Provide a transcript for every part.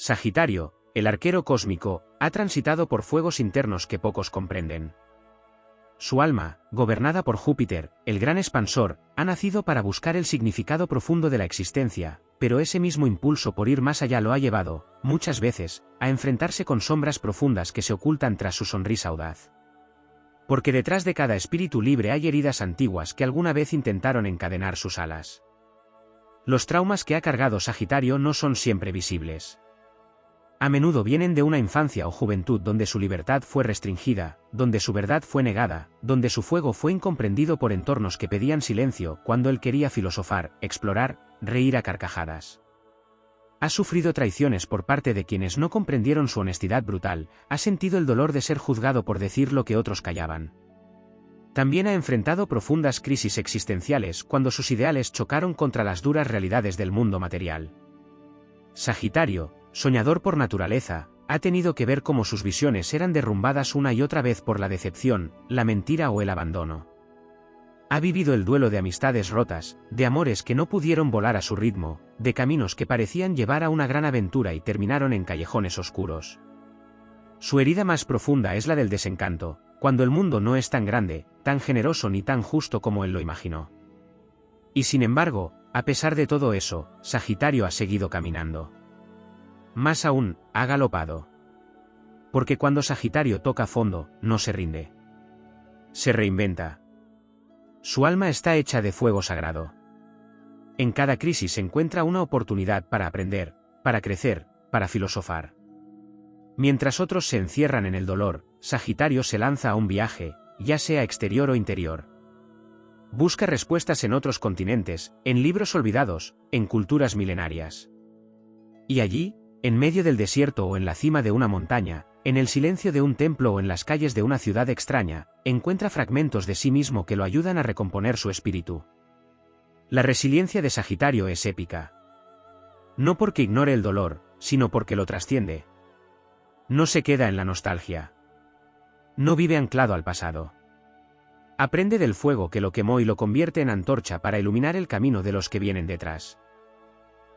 Sagitario, el arquero cósmico, ha transitado por fuegos internos que pocos comprenden. Su alma, gobernada por Júpiter, el gran expansor, ha nacido para buscar el significado profundo de la existencia, pero ese mismo impulso por ir más allá lo ha llevado, muchas veces, a enfrentarse con sombras profundas que se ocultan tras su sonrisa audaz. Porque detrás de cada espíritu libre hay heridas antiguas que alguna vez intentaron encadenar sus alas. Los traumas que ha cargado Sagitario no son siempre visibles. A menudo vienen de una infancia o juventud donde su libertad fue restringida, donde su verdad fue negada, donde su fuego fue incomprendido por entornos que pedían silencio cuando él quería filosofar, explorar, reír a carcajadas. Ha sufrido traiciones por parte de quienes no comprendieron su honestidad brutal, ha sentido el dolor de ser juzgado por decir lo que otros callaban. También ha enfrentado profundas crisis existenciales cuando sus ideales chocaron contra las duras realidades del mundo material. Sagitario, soñador por naturaleza, ha tenido que ver cómo sus visiones eran derrumbadas una y otra vez por la decepción, la mentira o el abandono. Ha vivido el duelo de amistades rotas, de amores que no pudieron volar a su ritmo, de caminos que parecían llevar a una gran aventura y terminaron en callejones oscuros. Su herida más profunda es la del desencanto, cuando el mundo no es tan grande, tan generoso ni tan justo como él lo imaginó. Y sin embargo, a pesar de todo eso, Sagitario ha seguido caminando. Más aún, ha galopado. Porque cuando Sagitario toca fondo, no se rinde. Se reinventa. Su alma está hecha de fuego sagrado. En cada crisis se encuentra una oportunidad para aprender, para crecer, para filosofar. Mientras otros se encierran en el dolor, Sagitario se lanza a un viaje, ya sea exterior o interior. Busca respuestas en otros continentes, en libros olvidados, en culturas milenarias. Y allí, en medio del desierto o en la cima de una montaña, en el silencio de un templo o en las calles de una ciudad extraña, encuentra fragmentos de sí mismo que lo ayudan a recomponer su espíritu. La resiliencia de Sagitario es épica. No porque ignore el dolor, sino porque lo trasciende. No se queda en la nostalgia. No vive anclado al pasado. Aprende del fuego que lo quemó y lo convierte en antorcha para iluminar el camino de los que vienen detrás.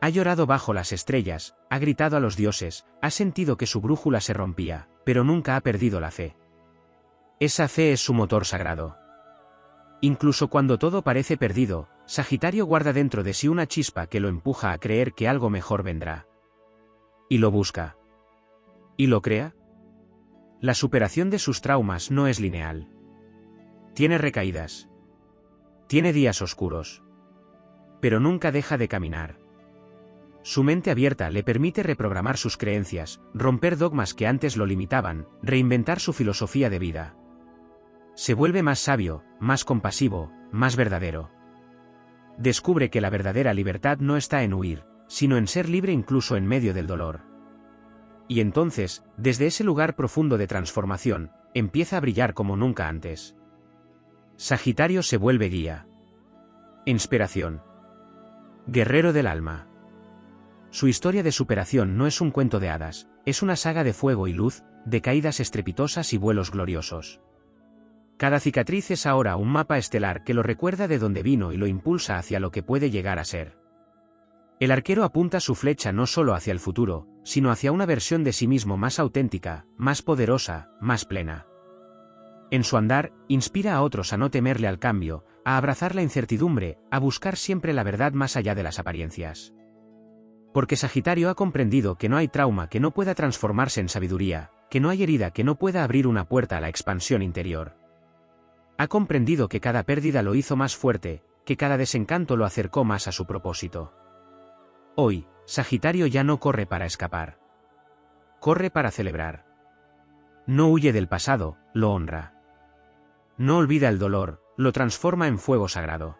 Ha llorado bajo las estrellas, ha gritado a los dioses, ha sentido que su brújula se rompía, pero nunca ha perdido la fe. Esa fe es su motor sagrado. Incluso cuando todo parece perdido, Sagitario guarda dentro de sí una chispa que lo empuja a creer que algo mejor vendrá. Y lo busca. ¿Y lo crea? La superación de sus traumas no es lineal. Tiene recaídas. Tiene días oscuros. Pero nunca deja de caminar. Su mente abierta le permite reprogramar sus creencias, romper dogmas que antes lo limitaban, reinventar su filosofía de vida. Se vuelve más sabio, más compasivo, más verdadero. Descubre que la verdadera libertad no está en huir, sino en ser libre incluso en medio del dolor. Y entonces, desde ese lugar profundo de transformación, empieza a brillar como nunca antes. Sagitario se vuelve guía. Inspiración. Guerrero del alma. Su historia de superación no es un cuento de hadas, es una saga de fuego y luz, de caídas estrepitosas y vuelos gloriosos. Cada cicatriz es ahora un mapa estelar que lo recuerda de dónde vino y lo impulsa hacia lo que puede llegar a ser. El arquero apunta su flecha no solo hacia el futuro, sino hacia una versión de sí mismo más auténtica, más poderosa, más plena. En su andar, inspira a otros a no temerle al cambio, a abrazar la incertidumbre, a buscar siempre la verdad más allá de las apariencias. Porque Sagitario ha comprendido que no hay trauma que no pueda transformarse en sabiduría, que no hay herida que no pueda abrir una puerta a la expansión interior. Ha comprendido que cada pérdida lo hizo más fuerte, que cada desencanto lo acercó más a su propósito. Hoy, Sagitario ya no corre para escapar. Corre para celebrar. No huye del pasado, lo honra. No olvida el dolor, lo transforma en fuego sagrado.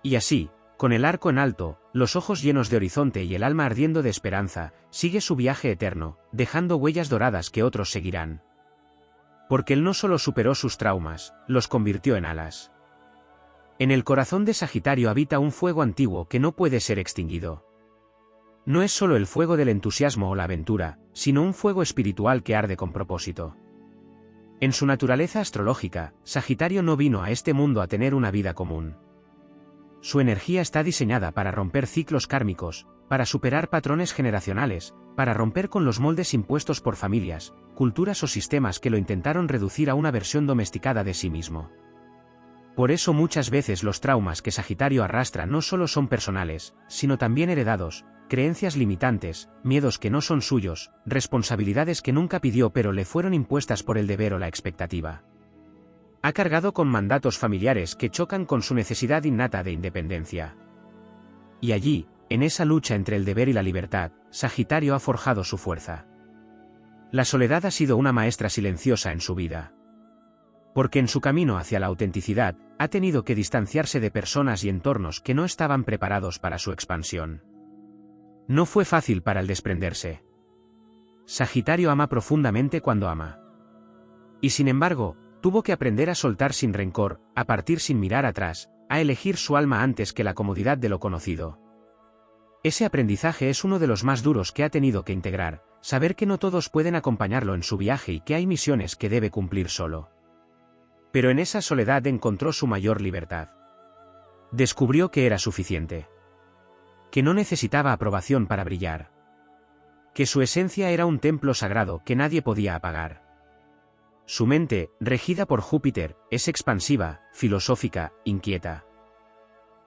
Y así, con el arco en alto, los ojos llenos de horizonte y el alma ardiendo de esperanza, sigue su viaje eterno, dejando huellas doradas que otros seguirán. Porque él no solo superó sus traumas, los convirtió en alas. En el corazón de Sagitario habita un fuego antiguo que no puede ser extinguido. No es solo el fuego del entusiasmo o la aventura, sino un fuego espiritual que arde con propósito. En su naturaleza astrológica, Sagitario no vino a este mundo a tener una vida común. Su energía está diseñada para romper ciclos kármicos, para superar patrones generacionales, para romper con los moldes impuestos por familias, culturas o sistemas que lo intentaron reducir a una versión domesticada de sí mismo. Por eso muchas veces los traumas que Sagitario arrastra no solo son personales, sino también heredados, creencias limitantes, miedos que no son suyos, responsabilidades que nunca pidió pero le fueron impuestas por el deber o la expectativa. Ha cargado con mandatos familiares que chocan con su necesidad innata de independencia. Y allí, en esa lucha entre el deber y la libertad, Sagitario ha forjado su fuerza. La soledad ha sido una maestra silenciosa en su vida. Porque en su camino hacia la autenticidad, ha tenido que distanciarse de personas y entornos que no estaban preparados para su expansión. No fue fácil para él desprenderse. Sagitario ama profundamente cuando ama. Y sin embargo, tuvo que aprender a soltar sin rencor, a partir sin mirar atrás, a elegir su alma antes que la comodidad de lo conocido. Ese aprendizaje es uno de los más duros que ha tenido que integrar, saber que no todos pueden acompañarlo en su viaje y que hay misiones que debe cumplir solo. Pero en esa soledad encontró su mayor libertad. Descubrió que era suficiente. Que no necesitaba aprobación para brillar. Que su esencia era un templo sagrado que nadie podía apagar. Su mente, regida por Júpiter, es expansiva, filosófica, inquieta.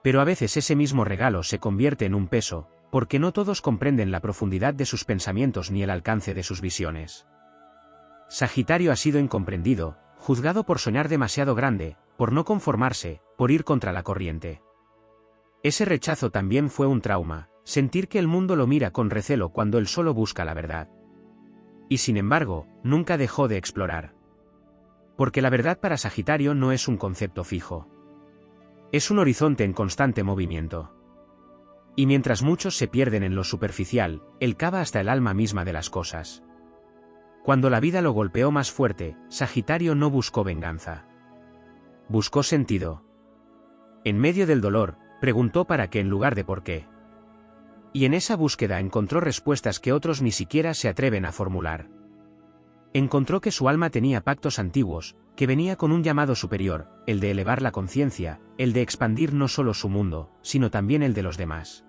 Pero a veces ese mismo regalo se convierte en un peso, porque no todos comprenden la profundidad de sus pensamientos ni el alcance de sus visiones. Sagitario ha sido incomprendido, juzgado por soñar demasiado grande, por no conformarse, por ir contra la corriente. Ese rechazo también fue un trauma, sentir que el mundo lo mira con recelo cuando él solo busca la verdad. Y sin embargo, nunca dejó de explorar. Porque la verdad para Sagitario no es un concepto fijo. Es un horizonte en constante movimiento. Y mientras muchos se pierden en lo superficial, él cava hasta el alma misma de las cosas. Cuando la vida lo golpeó más fuerte, Sagitario no buscó venganza. Buscó sentido. En medio del dolor, preguntó para qué en lugar de por qué. Y en esa búsqueda encontró respuestas que otros ni siquiera se atreven a formular. Encontró que su alma tenía pactos antiguos, que venía con un llamado superior, el de elevar la conciencia, el de expandir no solo su mundo, sino también el de los demás.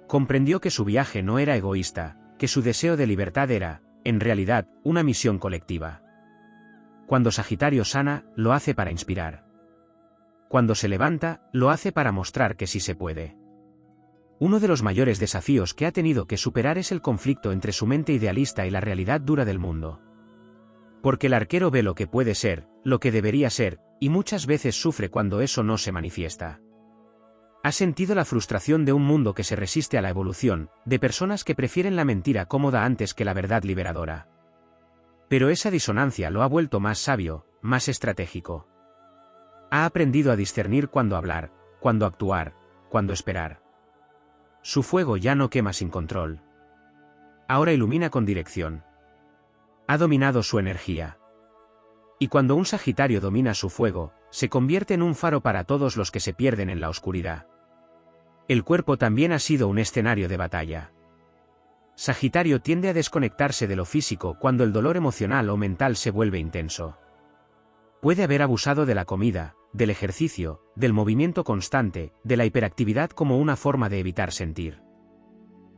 Comprendió que su viaje no era egoísta, que su deseo de libertad era, en realidad, una misión colectiva. Cuando Sagitario sana, lo hace para inspirar. Cuando se levanta, lo hace para mostrar que sí se puede. Uno de los mayores desafíos que ha tenido que superar es el conflicto entre su mente idealista y la realidad dura del mundo. Porque el arquero ve lo que puede ser, lo que debería ser, y muchas veces sufre cuando eso no se manifiesta. Ha sentido la frustración de un mundo que se resiste a la evolución, de personas que prefieren la mentira cómoda antes que la verdad liberadora. Pero esa disonancia lo ha vuelto más sabio, más estratégico. Ha aprendido a discernir cuándo hablar, cuándo actuar, cuándo esperar. Su fuego ya no quema sin control. Ahora ilumina con dirección. Ha dominado su energía. Y cuando un Sagitario domina su fuego, se convierte en un faro para todos los que se pierden en la oscuridad. El cuerpo también ha sido un escenario de batalla. Sagitario tiende a desconectarse de lo físico cuando el dolor emocional o mental se vuelve intenso. Puede haber abusado de la comida, del ejercicio, del movimiento constante, de la hiperactividad como una forma de evitar sentir.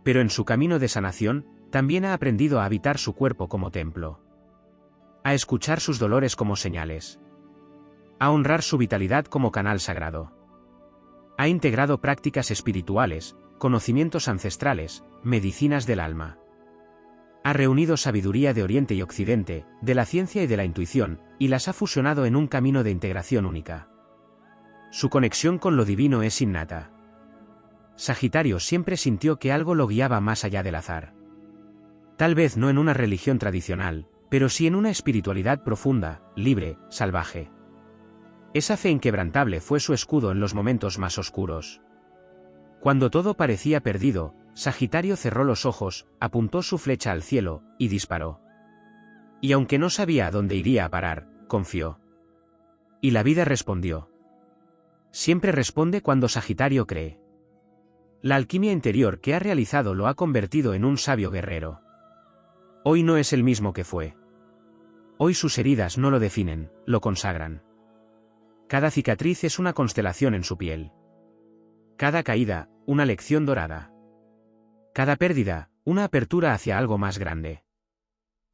Pero en su camino de sanación, también ha aprendido a habitar su cuerpo como templo. A escuchar sus dolores como señales. A honrar su vitalidad como canal sagrado. Ha integrado prácticas espirituales, conocimientos ancestrales, medicinas del alma. Ha reunido sabiduría de Oriente y Occidente, de la ciencia y de la intuición, y las ha fusionado en un camino de integración única. Su conexión con lo divino es innata. Sagitario siempre sintió que algo lo guiaba más allá del azar. Tal vez no en una religión tradicional, pero sí en una espiritualidad profunda, libre, salvaje. Esa fe inquebrantable fue su escudo en los momentos más oscuros. Cuando todo parecía perdido, Sagitario cerró los ojos, apuntó su flecha al cielo, y disparó. Y aunque no sabía a dónde iría a parar, confió. Y la vida respondió. Siempre responde cuando Sagitario cree. La alquimia interior que ha realizado lo ha convertido en un sabio guerrero. Hoy no es el mismo que fue. Hoy sus heridas no lo definen, lo consagran. Cada cicatriz es una constelación en su piel. Cada caída, una lección dorada. Cada pérdida, una apertura hacia algo más grande.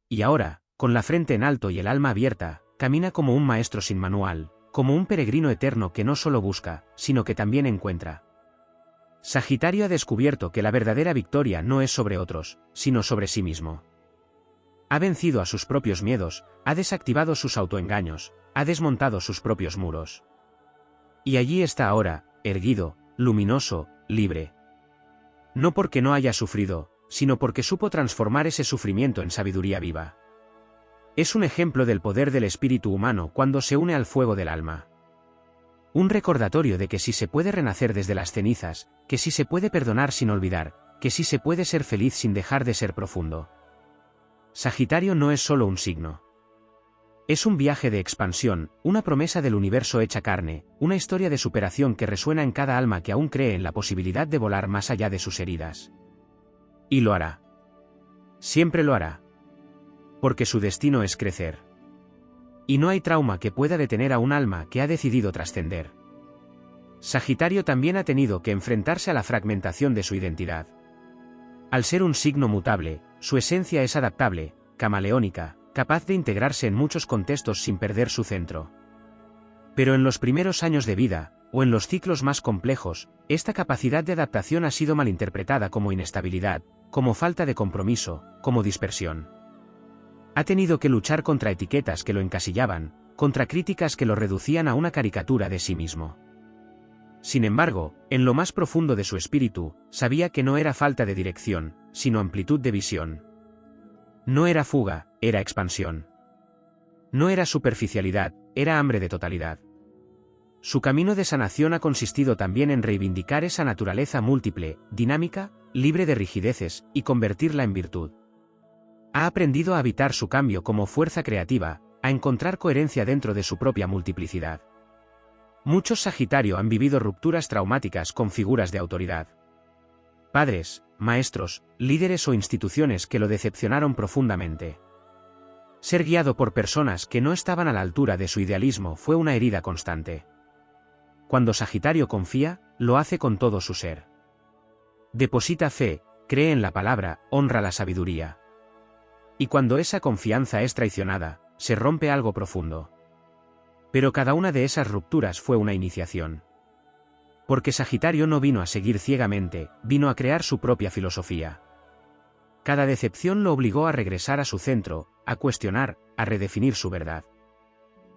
Y ahora, con la frente en alto y el alma abierta, camina como un maestro sin manual, como un peregrino eterno que no solo busca, sino que también encuentra. Sagitario ha descubierto que la verdadera victoria no es sobre otros, sino sobre sí mismo. Ha vencido a sus propios miedos, ha desactivado sus autoengaños, ha desmontado sus propios muros. Y allí está ahora, erguido, luminoso, libre. No porque no haya sufrido, sino porque supo transformar ese sufrimiento en sabiduría viva. Es un ejemplo del poder del espíritu humano cuando se une al fuego del alma. Un recordatorio de que sí se puede renacer desde las cenizas, que sí se puede perdonar sin olvidar, que sí se puede ser feliz sin dejar de ser profundo. Sagitario no es solo un signo. Es un viaje de expansión, una promesa del universo hecha carne, una historia de superación que resuena en cada alma que aún cree en la posibilidad de volar más allá de sus heridas. Y lo hará. Siempre lo hará. Porque su destino es crecer. Y no hay trauma que pueda detener a un alma que ha decidido trascender. Sagitario también ha tenido que enfrentarse a la fragmentación de su identidad. Al ser un signo mutable, su esencia es adaptable, camaleónica, capaz de integrarse en muchos contextos sin perder su centro. Pero en los primeros años de vida, o en los ciclos más complejos, esta capacidad de adaptación ha sido malinterpretada como inestabilidad, como falta de compromiso, como dispersión. Ha tenido que luchar contra etiquetas que lo encasillaban, contra críticas que lo reducían a una caricatura de sí mismo. Sin embargo, en lo más profundo de su espíritu, sabía que no era falta de dirección, sino amplitud de visión. No era fuga, era expansión. No era superficialidad, era hambre de totalidad. Su camino de sanación ha consistido también en reivindicar esa naturaleza múltiple, dinámica, libre de rigideces, y convertirla en virtud. Ha aprendido a habitar su cambio como fuerza creativa, a encontrar coherencia dentro de su propia multiplicidad. Muchos Sagitario han vivido rupturas traumáticas con figuras de autoridad. Padres, maestros, líderes o instituciones que lo decepcionaron profundamente. Ser guiado por personas que no estaban a la altura de su idealismo fue una herida constante. Cuando Sagitario confía, lo hace con todo su ser. Deposita fe, cree en la palabra, honra la sabiduría. Y cuando esa confianza es traicionada, se rompe algo profundo. Pero cada una de esas rupturas fue una iniciación. Porque Sagitario no vino a seguir ciegamente, vino a crear su propia filosofía. Cada decepción lo obligó a regresar a su centro, a cuestionar, a redefinir su verdad.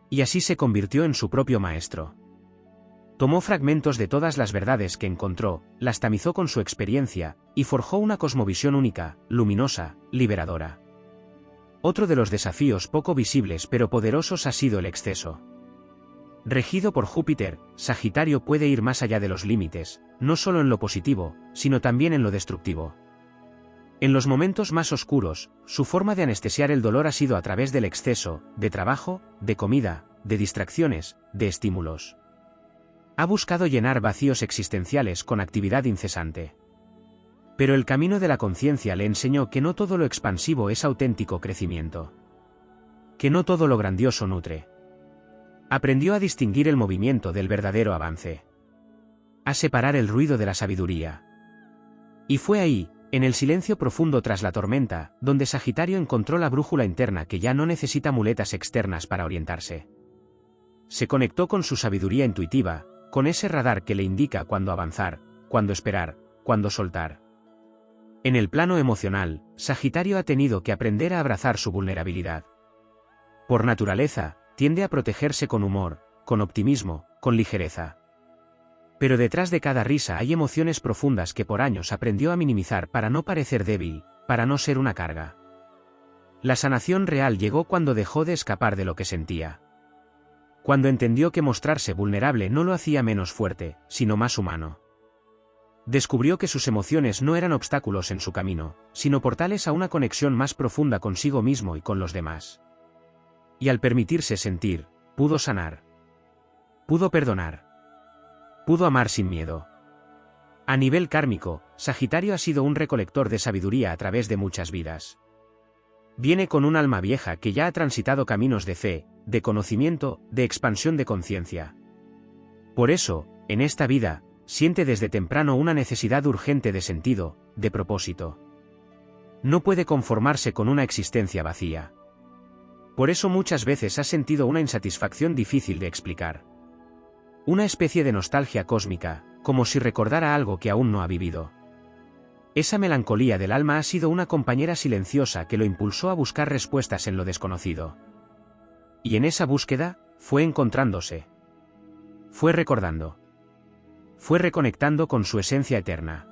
Y así se convirtió en su propio maestro. Tomó fragmentos de todas las verdades que encontró, las tamizó con su experiencia, y forjó una cosmovisión única, luminosa, liberadora. Otro de los desafíos poco visibles pero poderosos ha sido el exceso. Regido por Júpiter, Sagitario puede ir más allá de los límites, no solo en lo positivo, sino también en lo destructivo. En los momentos más oscuros, su forma de anestesiar el dolor ha sido a través del exceso, de trabajo, de comida, de distracciones, de estímulos. Ha buscado llenar vacíos existenciales con actividad incesante. Pero el camino de la conciencia le enseñó que no todo lo expansivo es auténtico crecimiento. Que no todo lo grandioso nutre. Aprendió a distinguir el movimiento del verdadero avance. A separar el ruido de la sabiduría. Y fue ahí, en el silencio profundo tras la tormenta, donde Sagitario encontró la brújula interna que ya no necesita muletas externas para orientarse. Se conectó con su sabiduría intuitiva, con ese radar que le indica cuándo avanzar, cuándo esperar, cuándo soltar. En el plano emocional, Sagitario ha tenido que aprender a abrazar su vulnerabilidad. Por naturaleza, tiende a protegerse con humor, con optimismo, con ligereza. Pero detrás de cada risa hay emociones profundas que por años aprendió a minimizar para no parecer débil, para no ser una carga. La sanación real llegó cuando dejó de escapar de lo que sentía. Cuando entendió que mostrarse vulnerable no lo hacía menos fuerte, sino más humano. Descubrió que sus emociones no eran obstáculos en su camino, sino portales a una conexión más profunda consigo mismo y con los demás. Y al permitirse sentir, pudo sanar. Pudo perdonar. Pudo amar sin miedo. A nivel kármico, Sagitario ha sido un recolector de sabiduría a través de muchas vidas. Viene con un alma vieja que ya ha transitado caminos de fe, de conocimiento, de expansión de conciencia. Por eso, en esta vida, siente desde temprano una necesidad urgente de sentido, de propósito. No puede conformarse con una existencia vacía. Por eso muchas veces ha sentido una insatisfacción difícil de explicar. Una especie de nostalgia cósmica, como si recordara algo que aún no ha vivido. Esa melancolía del alma ha sido una compañera silenciosa que lo impulsó a buscar respuestas en lo desconocido. Y en esa búsqueda, fue encontrándose. Fue recordando. Fue reconectando con su esencia eterna.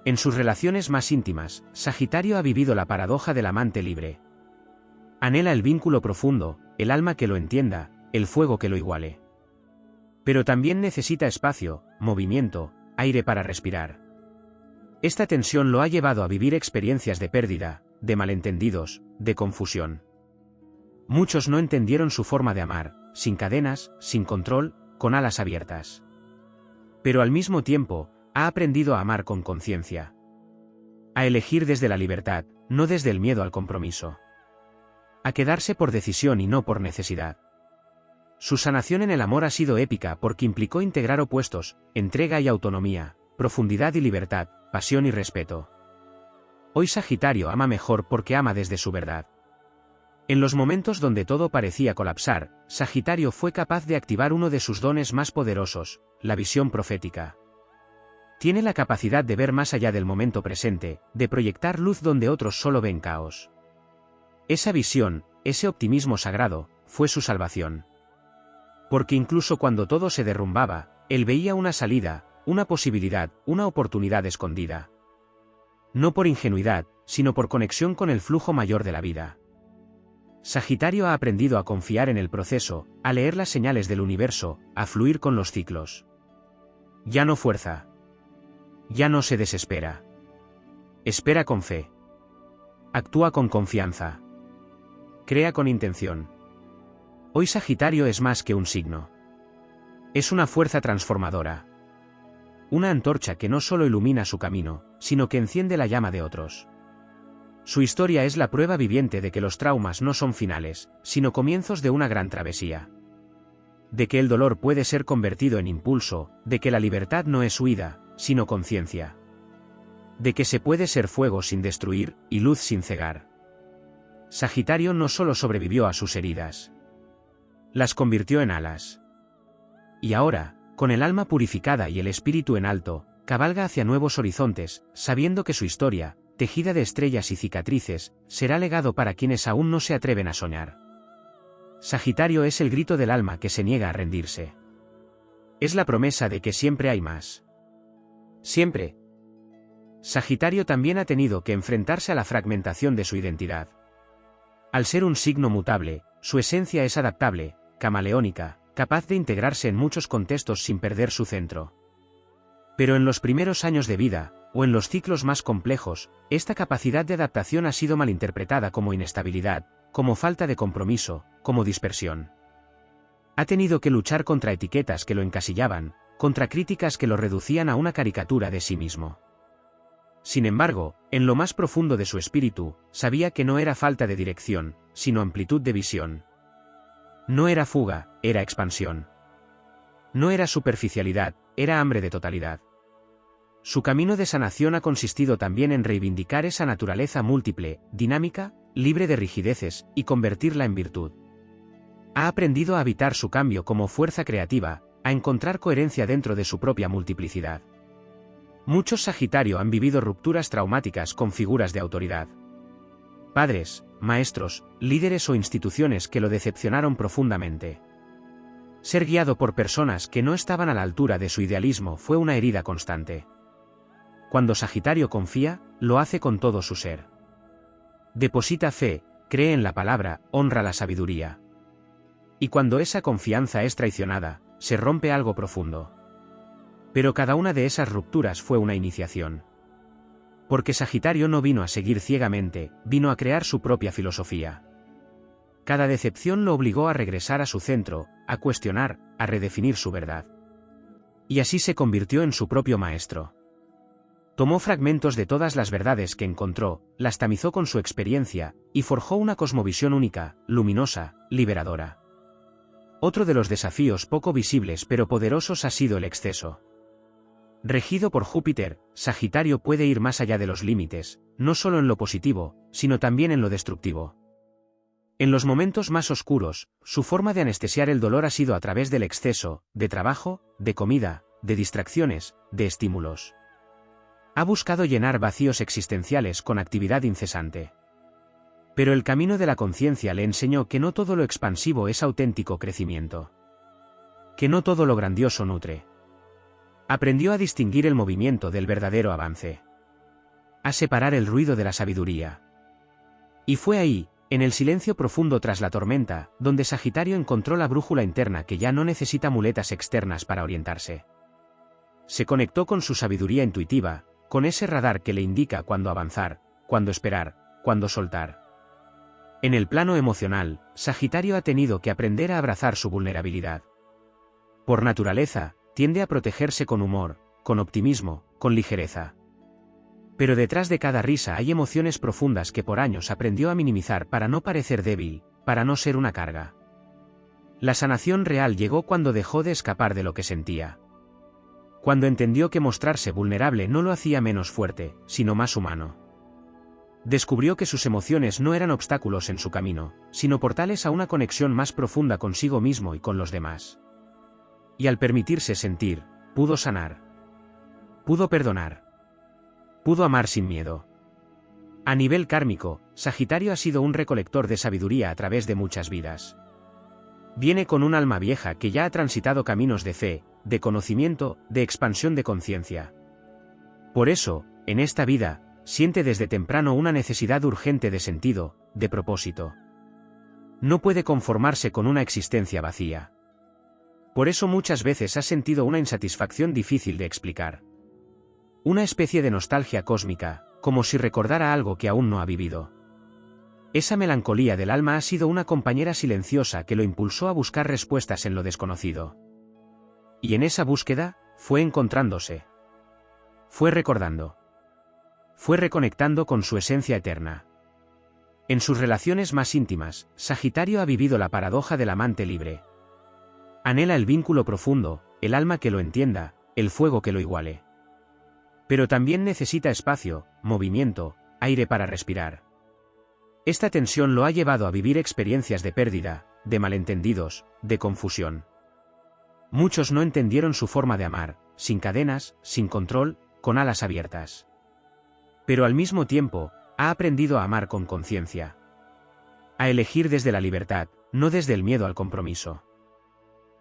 En sus relaciones más íntimas, Sagitario ha vivido la paradoja del amante libre. Anhela el vínculo profundo, el alma que lo entienda, el fuego que lo iguale. Pero también necesita espacio, movimiento, aire para respirar. Esta tensión lo ha llevado a vivir experiencias de pérdida, de malentendidos, de confusión. Muchos no entendieron su forma de amar, sin cadenas, sin control, con alas abiertas. Pero al mismo tiempo, ha aprendido a amar con conciencia. A elegir desde la libertad, no desde el miedo al compromiso. A quedarse por decisión y no por necesidad. Su sanación en el amor ha sido épica porque implicó integrar opuestos, entrega y autonomía, profundidad y libertad, pasión y respeto. Hoy Sagitario ama mejor porque ama desde su verdad. En los momentos donde todo parecía colapsar, Sagitario fue capaz de activar uno de sus dones más poderosos, la visión profética. Tiene la capacidad de ver más allá del momento presente, de proyectar luz donde otros solo ven caos. Esa visión, ese optimismo sagrado, fue su salvación. Porque incluso cuando todo se derrumbaba, él veía una salida, una posibilidad, una oportunidad escondida. No por ingenuidad, sino por conexión con el flujo mayor de la vida. Sagitario ha aprendido a confiar en el proceso, a leer las señales del universo, a fluir con los ciclos. Ya no fuerza. Ya no se desespera. Espera con fe. Actúa con confianza. Crea con intención. Hoy Sagitario es más que un signo. Es una fuerza transformadora. Una antorcha que no solo ilumina su camino, sino que enciende la llama de otros. Su historia es la prueba viviente de que los traumas no son finales, sino comienzos de una gran travesía. De que el dolor puede ser convertido en impulso, de que la libertad no es huida, sino conciencia. De que se puede ser fuego sin destruir, y luz sin cegar. Sagitario no solo sobrevivió a sus heridas. Las convirtió en alas. Y ahora, con el alma purificada y el espíritu en alto, cabalga hacia nuevos horizontes, sabiendo que su historia, tejida de estrellas y cicatrices, será legado para quienes aún no se atreven a soñar. Sagitario es el grito del alma que se niega a rendirse. Es la promesa de que siempre hay más. Siempre. Sagitario también ha tenido que enfrentarse a la fragmentación de su identidad. Al ser un signo mutable, su esencia es adaptable, camaleónica, capaz de integrarse en muchos contextos sin perder su centro. Pero en los primeros años de vida, o en los ciclos más complejos, esta capacidad de adaptación ha sido malinterpretada como inestabilidad, como falta de compromiso, como dispersión. Ha tenido que luchar contra etiquetas que lo encasillaban, contra críticas que lo reducían a una caricatura de sí mismo. Sin embargo, en lo más profundo de su espíritu, sabía que no era falta de dirección, sino amplitud de visión. No era fuga, era expansión. No era superficialidad, era hambre de totalidad. Su camino de sanación ha consistido también en reivindicar esa naturaleza múltiple, dinámica, libre de rigideces, y convertirla en virtud. Ha aprendido a habitar su cambio como fuerza creativa, a encontrar coherencia dentro de su propia multiplicidad. Muchos Sagitario han vivido rupturas traumáticas con figuras de autoridad. Padres, maestros, líderes o instituciones que lo decepcionaron profundamente. Ser guiado por personas que no estaban a la altura de su idealismo fue una herida constante. Cuando Sagitario confía, lo hace con todo su ser. Deposita fe, cree en la palabra, honra la sabiduría. Y cuando esa confianza es traicionada, se rompe algo profundo. Pero cada una de esas rupturas fue una iniciación. Porque Sagitario no vino a seguir ciegamente, vino a crear su propia filosofía. Cada decepción lo obligó a regresar a su centro, a cuestionar, a redefinir su verdad. Y así se convirtió en su propio maestro. Tomó fragmentos de todas las verdades que encontró, las tamizó con su experiencia, y forjó una cosmovisión única, luminosa, liberadora. Otro de los desafíos poco visibles pero poderosos ha sido el exceso. Regido por Júpiter, Sagitario puede ir más allá de los límites, no solo en lo positivo, sino también en lo destructivo. En los momentos más oscuros, su forma de anestesiar el dolor ha sido a través del exceso, de trabajo, de comida, de distracciones, de estímulos. Ha buscado llenar vacíos existenciales con actividad incesante. Pero el camino de la conciencia le enseñó que no todo lo expansivo es auténtico crecimiento. Que no todo lo grandioso nutre. Aprendió a distinguir el movimiento del verdadero avance. A separar el ruido de la sabiduría. Y fue ahí, en el silencio profundo tras la tormenta, donde Sagitario encontró la brújula interna que ya no necesita muletas externas para orientarse. Se conectó con su sabiduría intuitiva, con ese radar que le indica cuándo avanzar, cuándo esperar, cuándo soltar. En el plano emocional, Sagitario ha tenido que aprender a abrazar su vulnerabilidad. Por naturaleza, tiende a protegerse con humor, con optimismo, con ligereza. Pero detrás de cada risa hay emociones profundas que por años aprendió a minimizar para no parecer débil, para no ser una carga. La sanación real llegó cuando dejó de escapar de lo que sentía. Cuando entendió que mostrarse vulnerable no lo hacía menos fuerte, sino más humano. Descubrió que sus emociones no eran obstáculos en su camino, sino portales a una conexión más profunda consigo mismo y con los demás. Y al permitirse sentir, pudo sanar. Pudo perdonar. Pudo amar sin miedo. A nivel kármico, Sagitario ha sido un recolector de sabiduría a través de muchas vidas. Viene con un alma vieja que ya ha transitado caminos de fe, de conocimiento, de expansión de conciencia. Por eso, en esta vida, siente desde temprano una necesidad urgente de sentido, de propósito. No puede conformarse con una existencia vacía. Por eso muchas veces ha sentido una insatisfacción difícil de explicar. Una especie de nostalgia cósmica, como si recordara algo que aún no ha vivido. Esa melancolía del alma ha sido una compañera silenciosa que lo impulsó a buscar respuestas en lo desconocido. Y en esa búsqueda, fue encontrándose. Fue recordando. Fue reconectando con su esencia eterna. En sus relaciones más íntimas, Sagitario ha vivido la paradoja del amante libre. Anhela el vínculo profundo, el alma que lo entienda, el fuego que lo iguale. Pero también necesita espacio, movimiento, aire para respirar. Esta tensión lo ha llevado a vivir experiencias de pérdida, de malentendidos, de confusión. Muchos no entendieron su forma de amar, sin cadenas, sin control, con alas abiertas. Pero al mismo tiempo, ha aprendido a amar con conciencia. A elegir desde la libertad, no desde el miedo al compromiso.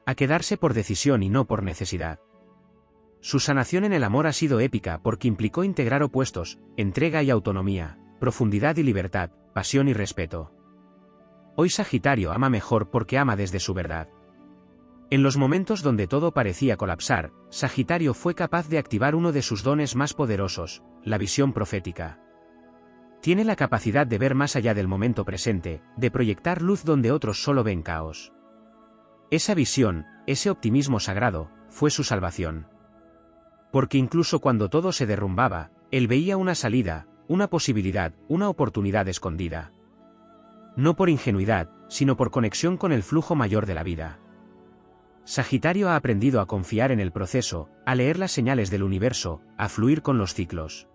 A quedarse por decisión y no por necesidad. Su sanación en el amor ha sido épica porque implicó integrar opuestos, entrega y autonomía, profundidad y libertad, pasión y respeto. Hoy Sagitario ama mejor porque ama desde su verdad. En los momentos donde todo parecía colapsar, Sagitario fue capaz de activar uno de sus dones más poderosos, la visión profética. Tiene la capacidad de ver más allá del momento presente, de proyectar luz donde otros solo ven caos. Esa visión, ese optimismo sagrado, fue su salvación. Porque incluso cuando todo se derrumbaba, él veía una salida, una posibilidad, una oportunidad escondida. No por ingenuidad, sino por conexión con el flujo mayor de la vida. Sagitario ha aprendido a confiar en el proceso, a leer las señales del universo, a fluir con los ciclos.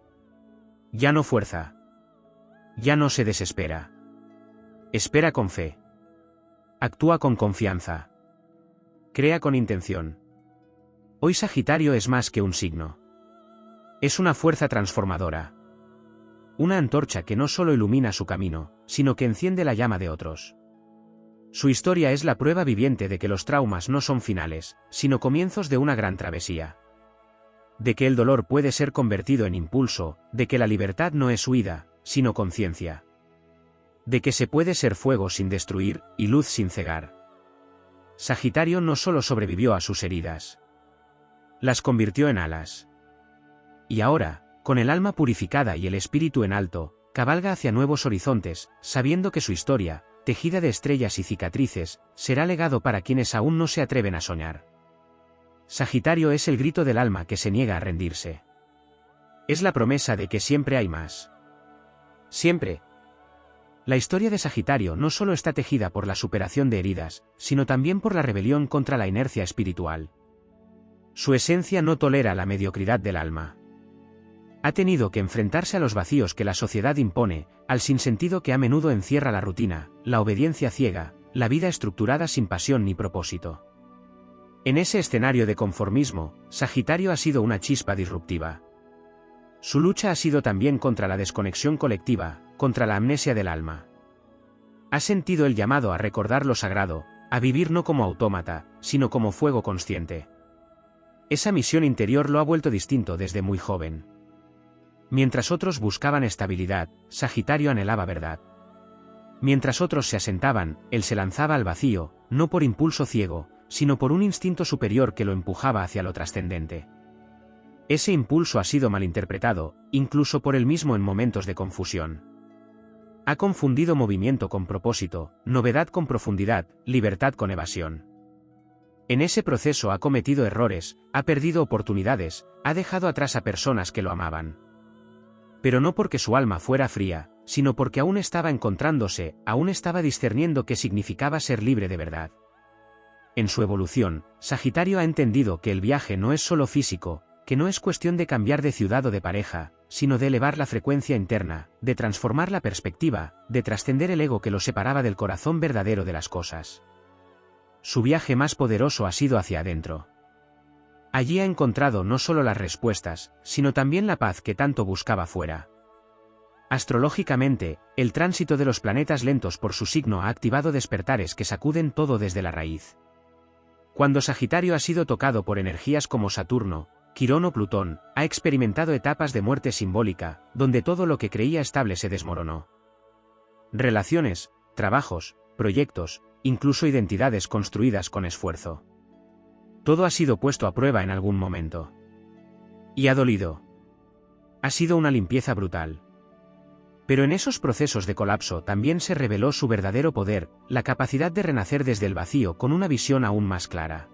Ya no fuerza. Ya no se desespera. Espera con fe. Actúa con confianza. Crea con intención. Hoy Sagitario es más que un signo. Es una fuerza transformadora. Una antorcha que no solo ilumina su camino, sino que enciende la llama de otros. Su historia es la prueba viviente de que los traumas no son finales, sino comienzos de una gran travesía. De que el dolor puede ser convertido en impulso, de que la libertad no es huida, sino conciencia. De que se puede ser fuego sin destruir, y luz sin cegar. Sagitario no solo sobrevivió a sus heridas. Las convirtió en alas. Y ahora, con el alma purificada y el espíritu en alto, cabalga hacia nuevos horizontes, sabiendo que su historia, tejida de estrellas y cicatrices, será legado para quienes aún no se atreven a soñar. Sagitario es el grito del alma que se niega a rendirse. Es la promesa de que siempre hay más. Siempre. La historia de Sagitario no solo está tejida por la superación de heridas, sino también por la rebelión contra la inercia espiritual. Su esencia no tolera la mediocridad del alma. Ha tenido que enfrentarse a los vacíos que la sociedad impone, al sinsentido que a menudo encierra la rutina, la obediencia ciega, la vida estructurada sin pasión ni propósito. En ese escenario de conformismo, Sagitario ha sido una chispa disruptiva. Su lucha ha sido también contra la desconexión colectiva, contra la amnesia del alma. Ha sentido el llamado a recordar lo sagrado, a vivir no como autómata, sino como fuego consciente. Esa misión interior lo ha vuelto distinto desde muy joven. Mientras otros buscaban estabilidad, Sagitario anhelaba verdad. Mientras otros se asentaban, él se lanzaba al vacío, no por impulso ciego, sino por un instinto superior que lo empujaba hacia lo trascendente. Ese impulso ha sido malinterpretado, incluso por él mismo en momentos de confusión. Ha confundido movimiento con propósito, novedad con profundidad, libertad con evasión. En ese proceso ha cometido errores, ha perdido oportunidades, ha dejado atrás a personas que lo amaban. Pero no porque su alma fuera fría, sino porque aún estaba encontrándose, aún estaba discerniendo qué significaba ser libre de verdad. En su evolución, Sagitario ha entendido que el viaje no es solo físico, que no es cuestión de cambiar de ciudad o de pareja, sino de elevar la frecuencia interna, de transformar la perspectiva, de trascender el ego que lo separaba del corazón verdadero de las cosas. Su viaje más poderoso ha sido hacia adentro. Allí ha encontrado no solo las respuestas, sino también la paz que tanto buscaba fuera. Astrológicamente, el tránsito de los planetas lentos por su signo ha activado despertares que sacuden todo desde la raíz. Cuando Sagitario ha sido tocado por energías como Saturno, Quirón o Plutón, ha experimentado etapas de muerte simbólica, donde todo lo que creía estable se desmoronó. Relaciones, trabajos, proyectos, incluso identidades construidas con esfuerzo. Todo ha sido puesto a prueba en algún momento. Y ha dolido. Ha sido una limpieza brutal. Pero en esos procesos de colapso también se reveló su verdadero poder, la capacidad de renacer desde el vacío con una visión aún más clara.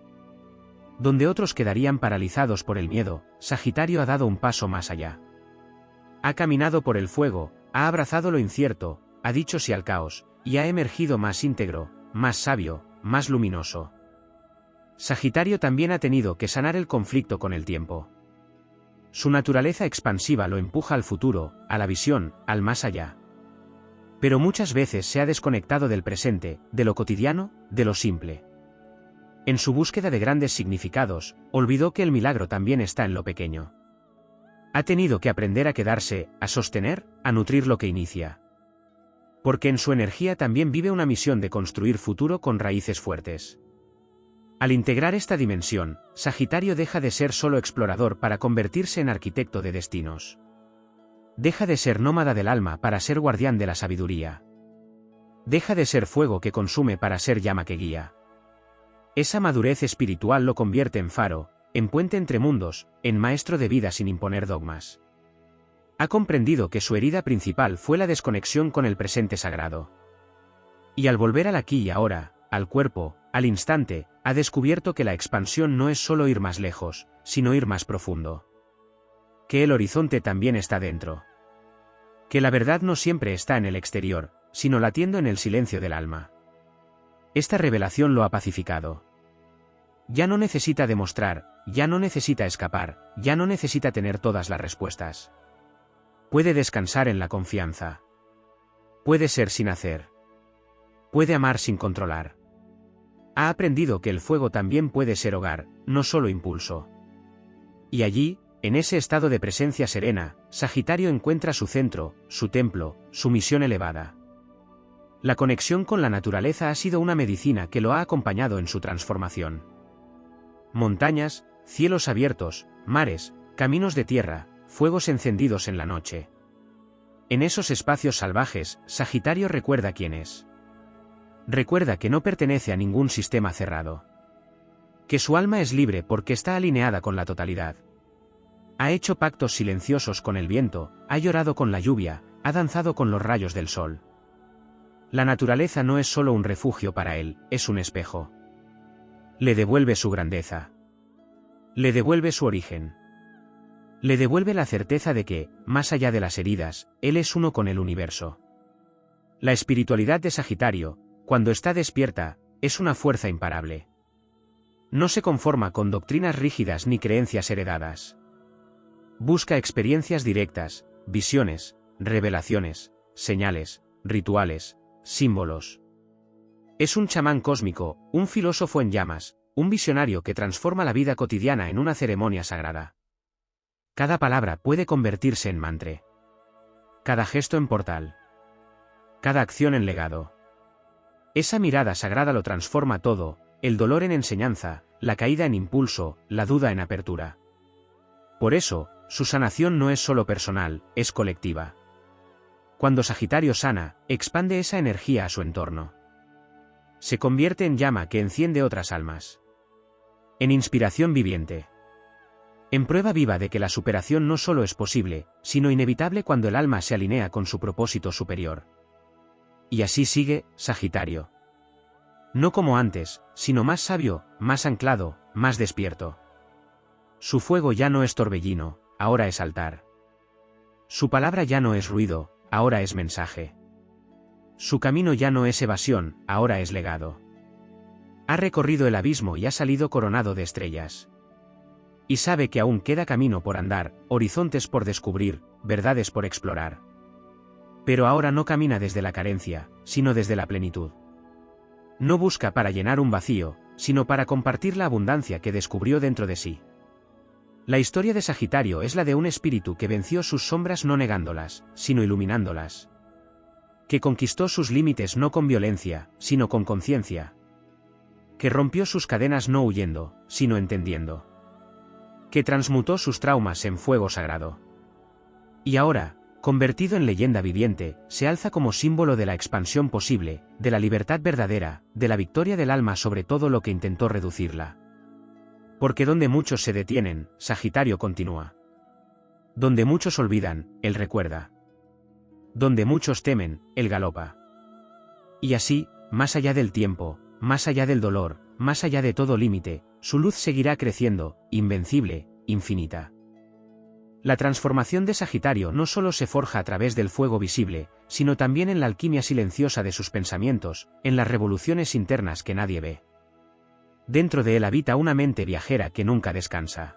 Donde otros quedarían paralizados por el miedo, Sagitario ha dado un paso más allá. Ha caminado por el fuego, ha abrazado lo incierto, ha dicho sí al caos, y ha emergido más íntegro, más sabio, más luminoso. Sagitario también ha tenido que sanar el conflicto con el tiempo. Su naturaleza expansiva lo empuja al futuro, a la visión, al más allá. Pero muchas veces se ha desconectado del presente, de lo cotidiano, de lo simple. En su búsqueda de grandes significados, olvidó que el milagro también está en lo pequeño. Ha tenido que aprender a quedarse, a sostener, a nutrir lo que inicia. Porque en su energía también vive una misión de construir futuro con raíces fuertes. Al integrar esta dimensión, Sagitario deja de ser solo explorador para convertirse en arquitecto de destinos. Deja de ser nómada del alma para ser guardián de la sabiduría. Deja de ser fuego que consume para ser llama que guía. Esa madurez espiritual lo convierte en faro, en puente entre mundos, en maestro de vida sin imponer dogmas. Ha comprendido que su herida principal fue la desconexión con el presente sagrado. Y al volver al aquí y ahora, al cuerpo, al instante, ha descubierto que la expansión no es solo ir más lejos, sino ir más profundo. Que el horizonte también está dentro. Que la verdad no siempre está en el exterior, sino latiendo en el silencio del alma. Esta revelación lo ha pacificado. Ya no necesita demostrar, ya no necesita escapar, ya no necesita tener todas las respuestas. Puede descansar en la confianza. Puede ser sin hacer. Puede amar sin controlar. Ha aprendido que el fuego también puede ser hogar, no solo impulso. Y allí, en ese estado de presencia serena, Sagitario encuentra su centro, su templo, su misión elevada. La conexión con la naturaleza ha sido una medicina que lo ha acompañado en su transformación. Montañas, cielos abiertos, mares, caminos de tierra, fuegos encendidos en la noche. En esos espacios salvajes, Sagitario recuerda quién es. Recuerda que no pertenece a ningún sistema cerrado. Que su alma es libre porque está alineada con la totalidad. Ha hecho pactos silenciosos con el viento, ha llorado con la lluvia, ha danzado con los rayos del sol. La naturaleza no es solo un refugio para él, es un espejo. Le devuelve su grandeza. Le devuelve su origen. Le devuelve la certeza de que, más allá de las heridas, él es uno con el universo. La espiritualidad de Sagitario, cuando está despierta, es una fuerza imparable. No se conforma con doctrinas rígidas ni creencias heredadas. Busca experiencias directas, visiones, revelaciones, señales, rituales, símbolos. Es un chamán cósmico, un filósofo en llamas, un visionario que transforma la vida cotidiana en una ceremonia sagrada. Cada palabra puede convertirse en mantra. Cada gesto en portal. Cada acción en legado. Esa mirada sagrada lo transforma todo, el dolor en enseñanza, la caída en impulso, la duda en apertura. Por eso, su sanación no es solo personal, es colectiva. Cuando Sagitario sana, expande esa energía a su entorno. Se convierte en llama que enciende otras almas. En inspiración viviente. En prueba viva de que la superación no solo es posible, sino inevitable cuando el alma se alinea con su propósito superior. Y así sigue, Sagitario. No como antes, sino más sabio, más anclado, más despierto. Su fuego ya no es torbellino, ahora es altar. Su palabra ya no es ruido, ahora es mensaje. Su camino ya no es evasión, ahora es legado. Ha recorrido el abismo y ha salido coronado de estrellas. Y sabe que aún queda camino por andar, horizontes por descubrir, verdades por explorar. Pero ahora no camina desde la carencia, sino desde la plenitud. No busca para llenar un vacío, sino para compartir la abundancia que descubrió dentro de sí. La historia de Sagitario es la de un espíritu que venció sus sombras no negándolas, sino iluminándolas. Que conquistó sus límites no con violencia, sino con conciencia. Que rompió sus cadenas no huyendo, sino entendiendo. Que transmutó sus traumas en fuego sagrado. Y ahora, convertido en leyenda viviente, se alza como símbolo de la expansión posible, de la libertad verdadera, de la victoria del alma sobre todo lo que intentó reducirla. Porque donde muchos se detienen, Sagitario continúa. Donde muchos olvidan, él recuerda. Donde muchos temen, él galopa. Y así, más allá del tiempo, más allá del dolor, más allá de todo límite, su luz seguirá creciendo, invencible, infinita. La transformación de Sagitario no solo se forja a través del fuego visible, sino también en la alquimia silenciosa de sus pensamientos, en las revoluciones internas que nadie ve. Dentro de él habita una mente viajera que nunca descansa.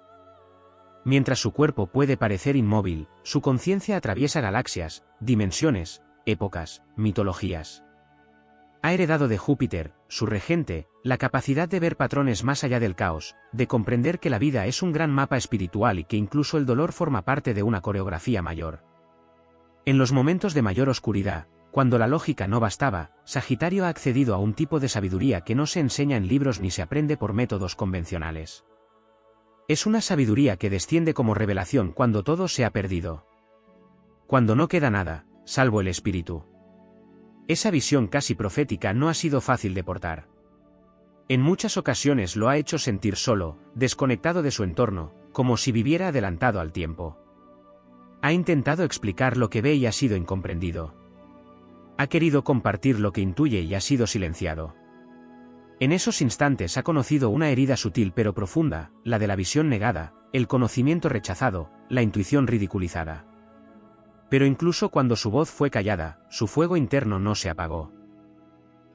Mientras su cuerpo puede parecer inmóvil, su conciencia atraviesa galaxias, dimensiones, épocas, mitologías. Ha heredado de Júpiter, su regente, la capacidad de ver patrones más allá del caos, de comprender que la vida es un gran mapa espiritual y que incluso el dolor forma parte de una coreografía mayor. En los momentos de mayor oscuridad, cuando la lógica no bastaba, Sagitario ha accedido a un tipo de sabiduría que no se enseña en libros ni se aprende por métodos convencionales. Es una sabiduría que desciende como revelación cuando todo se ha perdido. Cuando no queda nada, salvo el espíritu. Esa visión casi profética no ha sido fácil de portar. En muchas ocasiones lo ha hecho sentir solo, desconectado de su entorno, como si viviera adelantado al tiempo. Ha intentado explicar lo que ve y ha sido incomprendido. Ha querido compartir lo que intuye y ha sido silenciado. En esos instantes ha conocido una herida sutil pero profunda, la de la visión negada, el conocimiento rechazado, la intuición ridiculizada. Pero incluso cuando su voz fue callada, su fuego interno no se apagó.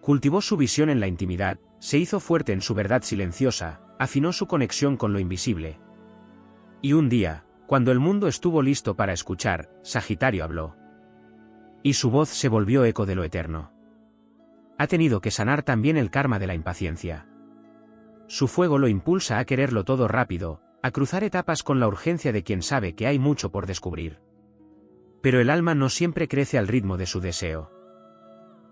Cultivó su visión en la intimidad, se hizo fuerte en su verdad silenciosa, afinó su conexión con lo invisible. Y un día, cuando el mundo estuvo listo para escuchar, Sagitario habló. Y su voz se volvió eco de lo eterno. Ha tenido que sanar también el karma de la impaciencia. Su fuego lo impulsa a quererlo todo rápido, a cruzar etapas con la urgencia de quien sabe que hay mucho por descubrir. Pero el alma no siempre crece al ritmo de su deseo.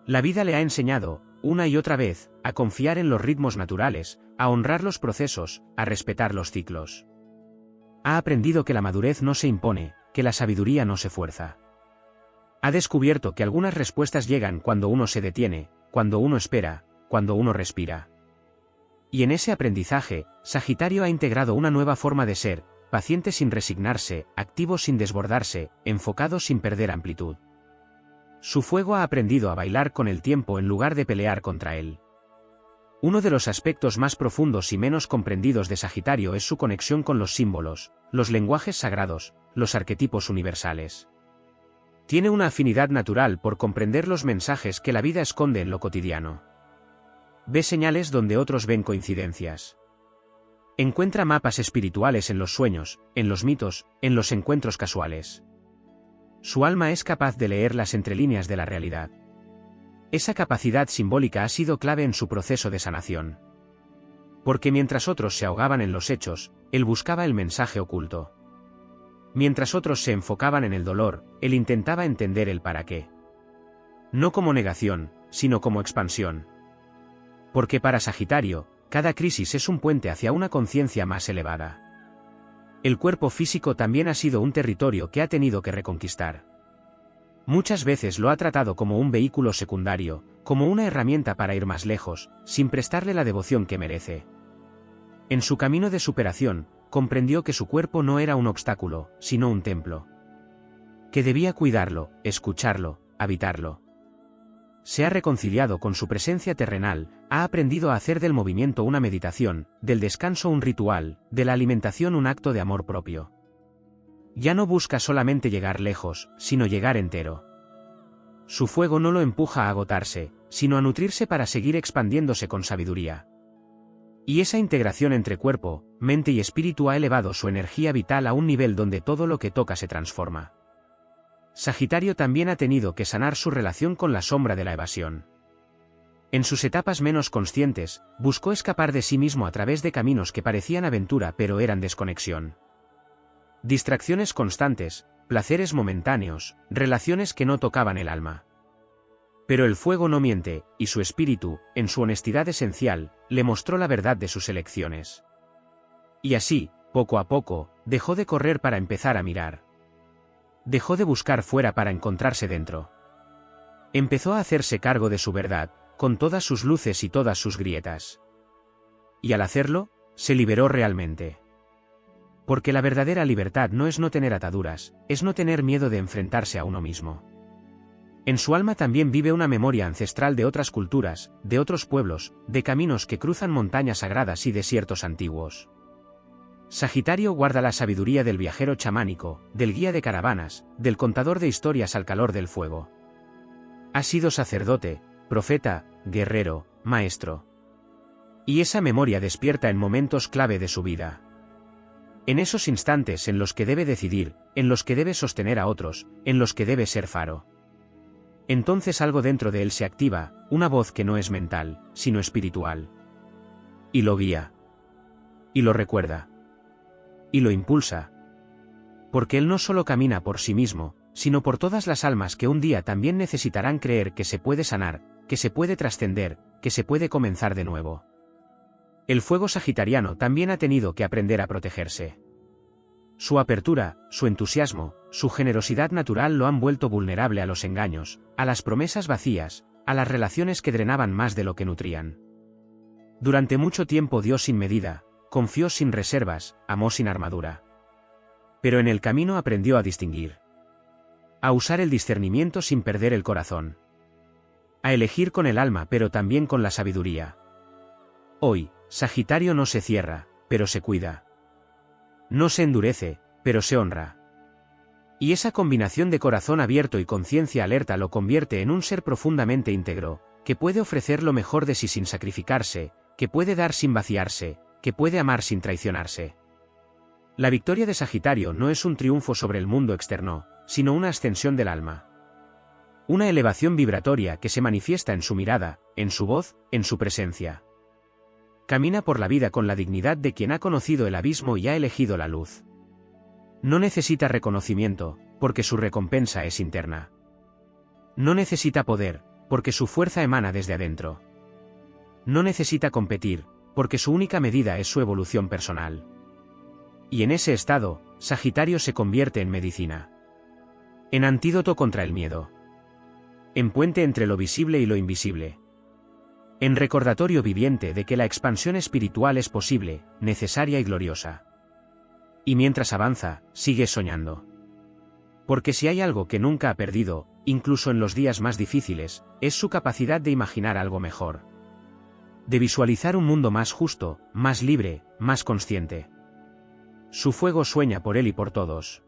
La vida le ha enseñado, una y otra vez, a confiar en los ritmos naturales, a honrar los procesos, a respetar los ciclos. Ha aprendido que la madurez no se impone, que la sabiduría no se fuerza. Ha descubierto que algunas respuestas llegan cuando uno se detiene, cuando uno espera, cuando uno respira. Y en ese aprendizaje, Sagitario ha integrado una nueva forma de ser, paciente sin resignarse, activo sin desbordarse, enfocado sin perder amplitud. Su fuego ha aprendido a bailar con el tiempo en lugar de pelear contra él. Uno de los aspectos más profundos y menos comprendidos de Sagitario es su conexión con los símbolos, los lenguajes sagrados, los arquetipos universales. Tiene una afinidad natural por comprender los mensajes que la vida esconde en lo cotidiano. Ve señales donde otros ven coincidencias. Encuentra mapas espirituales en los sueños, en los mitos, en los encuentros casuales. Su alma es capaz de leer las entrelíneas de la realidad. Esa capacidad simbólica ha sido clave en su proceso de sanación. Porque mientras otros se ahogaban en los hechos, él buscaba el mensaje oculto. Mientras otros se enfocaban en el dolor, él intentaba entender el para qué. No como negación, sino como expansión. Porque para Sagitario, cada crisis es un puente hacia una conciencia más elevada. El cuerpo físico también ha sido un territorio que ha tenido que reconquistar. Muchas veces lo ha tratado como un vehículo secundario, como una herramienta para ir más lejos, sin prestarle la devoción que merece. En su camino de superación, comprendió que su cuerpo no era un obstáculo, sino un templo. Que debía cuidarlo, escucharlo, habitarlo. Se ha reconciliado con su presencia terrenal, ha aprendido a hacer del movimiento una meditación, del descanso un ritual, de la alimentación un acto de amor propio. Ya no busca solamente llegar lejos, sino llegar entero. Su fuego no lo empuja a agotarse, sino a nutrirse para seguir expandiéndose con sabiduría. Y esa integración entre cuerpo, mente y espíritu ha elevado su energía vital a un nivel donde todo lo que toca se transforma. Sagitario también ha tenido que sanar su relación con la sombra de la evasión. En sus etapas menos conscientes, buscó escapar de sí mismo a través de caminos que parecían aventura pero eran desconexión. Distracciones constantes, placeres momentáneos, relaciones que no tocaban el alma. Pero el fuego no miente, y su espíritu, en su honestidad esencial, le mostró la verdad de sus elecciones. Y así, poco a poco, dejó de correr para empezar a mirar. Dejó de buscar fuera para encontrarse dentro. Empezó a hacerse cargo de su verdad, con todas sus luces y todas sus grietas. Y al hacerlo, se liberó realmente. Porque la verdadera libertad no es no tener ataduras, es no tener miedo de enfrentarse a uno mismo. En su alma también vive una memoria ancestral de otras culturas, de otros pueblos, de caminos que cruzan montañas sagradas y desiertos antiguos. Sagitario guarda la sabiduría del viajero chamánico, del guía de caravanas, del contador de historias al calor del fuego. Ha sido sacerdote, profeta, guerrero, maestro. Y esa memoria despierta en momentos clave de su vida. En esos instantes en los que debe decidir, en los que debe sostener a otros, en los que debe ser faro. Entonces algo dentro de él se activa, una voz que no es mental, sino espiritual. Y lo guía. Y lo recuerda. Y lo impulsa. Porque él no solo camina por sí mismo, sino por todas las almas que un día también necesitarán creer que se puede sanar, que se puede trascender, que se puede comenzar de nuevo. El fuego sagitariano también ha tenido que aprender a protegerse. Su apertura, su entusiasmo, su generosidad natural lo han vuelto vulnerable a los engaños, a las promesas vacías, a las relaciones que drenaban más de lo que nutrían. Durante mucho tiempo dio sin medida, confió sin reservas, amó sin armadura. Pero en el camino aprendió a distinguir. A usar el discernimiento sin perder el corazón. A elegir con el alma pero también con la sabiduría. Hoy, Sagitario no se cierra, pero se cuida. No se endurece, pero se honra. Y esa combinación de corazón abierto y conciencia alerta lo convierte en un ser profundamente íntegro, que puede ofrecer lo mejor de sí sin sacrificarse, que puede dar sin vaciarse, que puede amar sin traicionarse. La victoria de Sagitario no es un triunfo sobre el mundo externo, sino una ascensión del alma. Una elevación vibratoria que se manifiesta en su mirada, en su voz, en su presencia. Camina por la vida con la dignidad de quien ha conocido el abismo y ha elegido la luz. No necesita reconocimiento, porque su recompensa es interna. No necesita poder, porque su fuerza emana desde adentro. No necesita competir, porque su única medida es su evolución personal. Y en ese estado, Sagitario se convierte en medicina. En antídoto contra el miedo. En puente entre lo visible y lo invisible. En recordatorio viviente de que la expansión espiritual es posible, necesaria y gloriosa. Y mientras avanza, sigue soñando. Porque si hay algo que nunca ha perdido, incluso en los días más difíciles, es su capacidad de imaginar algo mejor. De visualizar un mundo más justo, más libre, más consciente. Su fuego sueña por él y por todos.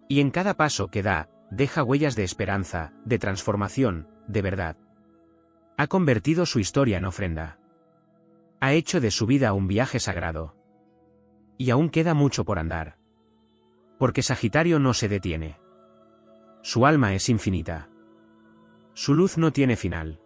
Y en cada paso que da, deja huellas de esperanza, de transformación, de verdad. Ha convertido su historia en ofrenda. Ha hecho de su vida un viaje sagrado. y aún queda mucho por andar. Porque Sagitario no se detiene. Su alma es infinita. Su luz no tiene final.